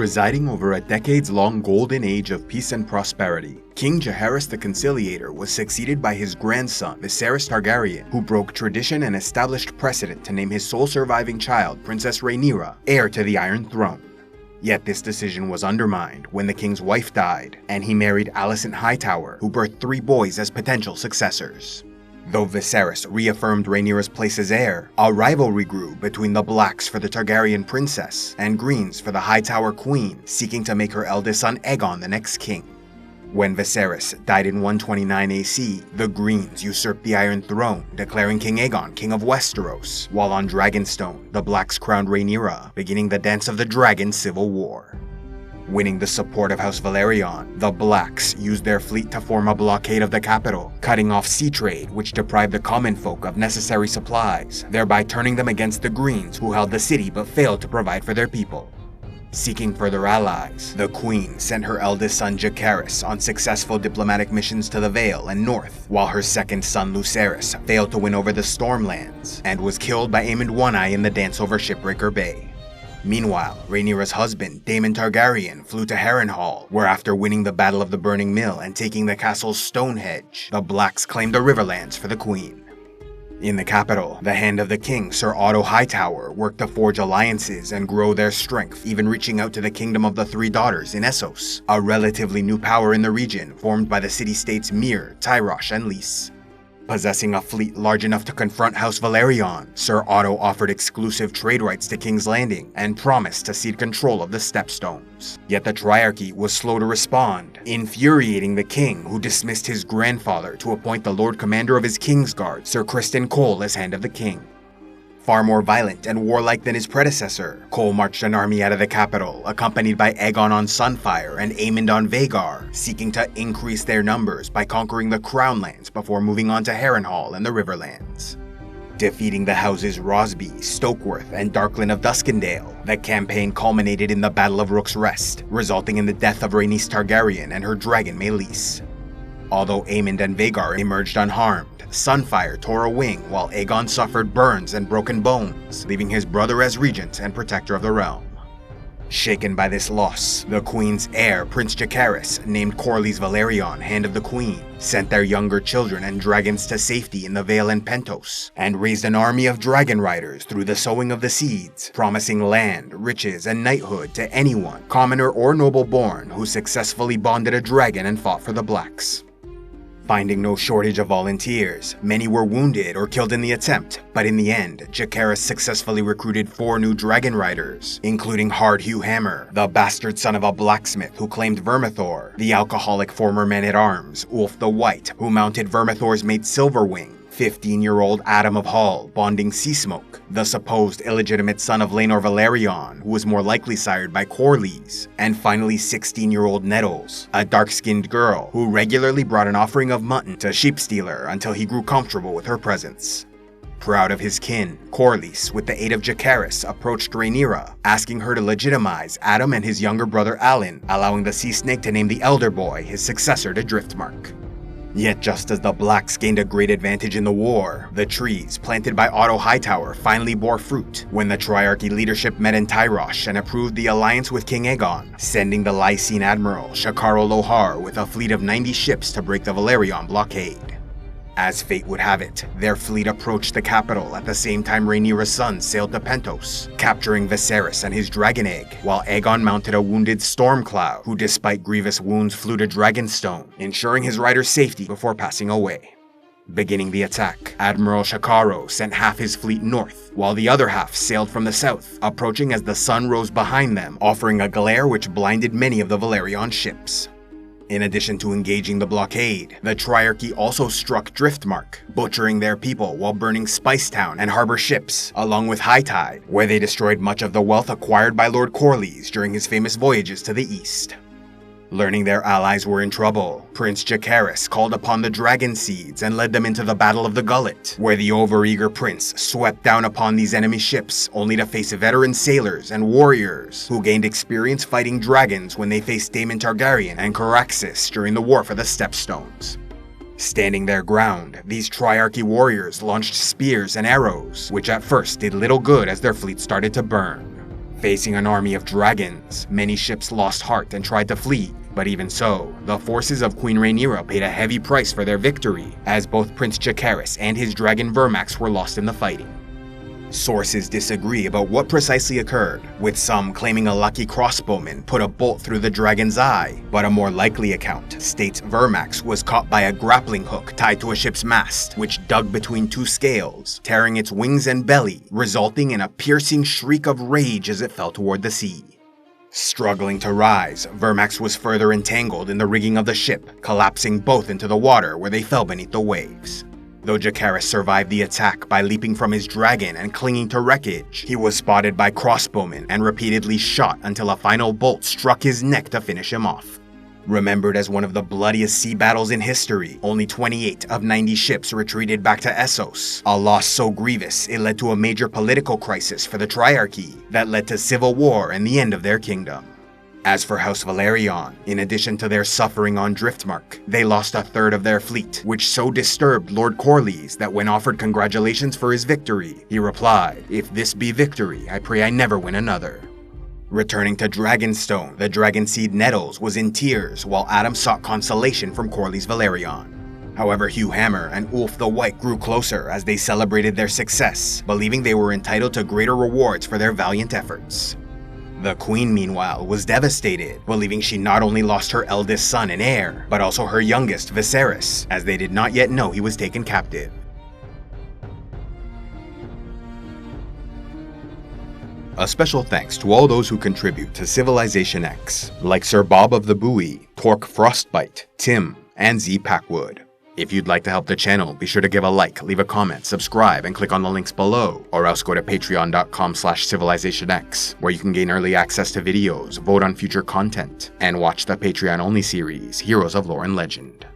Presiding over a decades-long golden age of peace and prosperity, King Jaehaerys the Conciliator was succeeded by his grandson, Viserys Targaryen, who broke tradition and established precedent to name his sole surviving child, Princess Rhaenyra, heir to the Iron Throne. Yet this decision was undermined when the king's wife died, and he married Otto Hightower, who birthed 3 boys as potential successors. Though Viserys reaffirmed Rhaenyra's place as heir, a rivalry grew between the Blacks for the Targaryen princess and Greens for the Hightower queen, seeking to make her eldest son Aegon the next king. When Viserys died in 129 AC, the Greens usurped the Iron Throne, declaring King Aegon king of Westeros, while on Dragonstone, the Blacks crowned Rhaenyra, beginning the Dance of the Dragon civil war. Winning the support of House Velaryon, the Blacks used their fleet to form a blockade of the capital, cutting off sea trade which deprived the common folk of necessary supplies, thereby turning them against the Greens who held the city but failed to provide for their people. Seeking further allies, the Queen sent her eldest son Jacaerys on successful diplomatic missions to the Vale and North, while her second son Lucerys failed to win over the Stormlands and was killed by Aemond One-Eye in the dance over Shipbreaker Bay. Meanwhile, Rhaenyra's husband, Daemon Targaryen, flew to Harrenhal, where after winning the Battle of the Burning Mill and taking the castle's Stonehenge, the Blacks claimed the Riverlands for the Queen. In the capital, the Hand of the King, Sir Otto Hightower, worked to forge alliances and grow their strength, even reaching out to the Kingdom of the Three Daughters in Essos, a relatively new power in the region formed by the city-states Myr, Tyrosh, and Lys. Possessing a fleet large enough to confront House Velaryon, Sir Otto offered exclusive trade rights to King's Landing and promised to cede control of the Stepstones. Yet the Triarchy was slow to respond, infuriating the king, who dismissed his grandfather to appoint the Lord Commander of his Kingsguard, Sir Criston Cole, as Hand of the King. Far more violent and warlike than his predecessor, Cole marched an army out of the capital, accompanied by Aegon on Sunfire and Aemond on Vhagar, seeking to increase their numbers by conquering the Crownlands before moving on to Harrenhal and the Riverlands. Defeating the houses Rosby, Stokeworth, and Darkland of Duskendale, the campaign culminated in the Battle of Rook's Rest, resulting in the death of Rhaenys Targaryen and her dragon Meleys. Although Aemond and Vhagar emerged unharmed, Sunfire tore a wing while Aegon suffered burns and broken bones, leaving his brother as regent and protector of the realm. Shaken by this loss, the Queen's heir, Prince Jacaerys, named Corlys Velaryon Hand of the Queen, sent their younger children and dragons to safety in the Vale and Pentos, and raised an army of dragon riders through the sowing of the seeds, promising land, riches, and knighthood to anyone, commoner or noble-born, who successfully bonded a dragon and fought for the Blacks. Finding no shortage of volunteers, many were wounded or killed in the attempt, but in the end, Jacaerys successfully recruited 4 new dragon riders, including Hard Hugh Hammer, the bastard son of a blacksmith who claimed Vermithor, the alcoholic former man-at-arms, Ulf the White, who mounted Vermithor's mate Silverwing, 15-year-old Adam of Hall, bonding Seasmoke, the supposed illegitimate son of Laenor Velaryon, who was more likely sired by Corlys, and finally 16-year-old Nettles, a dark-skinned girl who regularly brought an offering of mutton to Sheepstealer until he grew comfortable with her presence. Proud of his kin, Corlys, with the aid of Jacaerys, approached Rhaenyra, asking her to legitimize Adam and his younger brother Alan, allowing the Sea Snake to name the elder boy his successor to Driftmark. Yet just as the Blacks gained a great advantage in the war, the trees planted by Otto Hightower finally bore fruit when the Triarchy leadership met in Tyrosh and approved the alliance with King Aegon, sending the Lysene Admiral Shakaro Lohar with a fleet of 90 ships to break the Velaryon Blockade. As fate would have it, their fleet approached the capital at the same time Rhaenyra's sons sailed to Pentos, capturing Viserys and his dragon egg, while Aegon mounted a wounded Stormcloud, who despite grievous wounds flew to Dragonstone, ensuring his rider's safety before passing away. Beginning the attack, Admiral Shakaro sent half his fleet north, while the other half sailed from the south, approaching as the sun rose behind them, offering a glare which blinded many of the Velaryon ships. In addition to engaging the blockade, the Triarchy also struck Driftmark, butchering their people while burning Spicetown and harbor ships, along with High Tide, where they destroyed much of the wealth acquired by Lord Corlys during his famous voyages to the east. Learning their allies were in trouble, Prince Jacaerys called upon the Dragonseeds and led them into the Battle of the Gullet, where the overeager prince swept down upon these enemy ships only to face veteran sailors and warriors who gained experience fighting dragons when they faced Daemon Targaryen and Caraxes during the War for the Stepstones. Standing their ground, these Triarchy warriors launched spears and arrows, which at first did little good as their fleet started to burn. Facing an army of dragons, many ships lost heart and tried to flee. But even so, the forces of Queen Rhaenyra paid a heavy price for their victory, as both Prince Jacaerys and his dragon Vermax were lost in the fighting. Sources disagree about what precisely occurred, with some claiming a lucky crossbowman put a bolt through the dragon's eye, but a more likely account states Vermax was caught by a grappling hook tied to a ship's mast, which dug between two scales, tearing its wings and belly, resulting in a piercing shriek of rage as it fell toward the sea. Struggling to rise, Vermax was further entangled in the rigging of the ship, collapsing both into the water where they fell beneath the waves. Though Jacaerys survived the attack by leaping from his dragon and clinging to wreckage, he was spotted by crossbowmen and repeatedly shot until a final bolt struck his neck to finish him off. Remembered as one of the bloodiest sea battles in history, only 28 of 90 ships retreated back to Essos, a loss so grievous it led to a major political crisis for the Triarchy that led to civil war and the end of their kingdom. As for House Velaryon, in addition to their suffering on Driftmark, they lost a third of their fleet, which so disturbed Lord Corlys that when offered congratulations for his victory, he replied, "If this be victory, I pray I never win another." Returning to Dragonstone, the Dragonseed Nettles was in tears while Adam sought consolation from Corlys Velaryon. However, Hugh Hammer and Ulf the White grew closer as they celebrated their success, believing they were entitled to greater rewards for their valiant efforts. The Queen, meanwhile, was devastated, believing she not only lost her eldest son and heir, but also her youngest, Viserys, as they did not yet know he was taken captive. A special thanks to all those who contribute to CivilizationEx, like Sir Bob of the Buoy, Torque Frostbite, Tim, and Z Packwood. If you'd like to help the channel, be sure to give a like, leave a comment, subscribe, and click on the links below, or else go to patreon.com/CivilizationEx, where you can gain early access to videos, vote on future content, and watch the Patreon-only series, Heroes of Lore and Legend.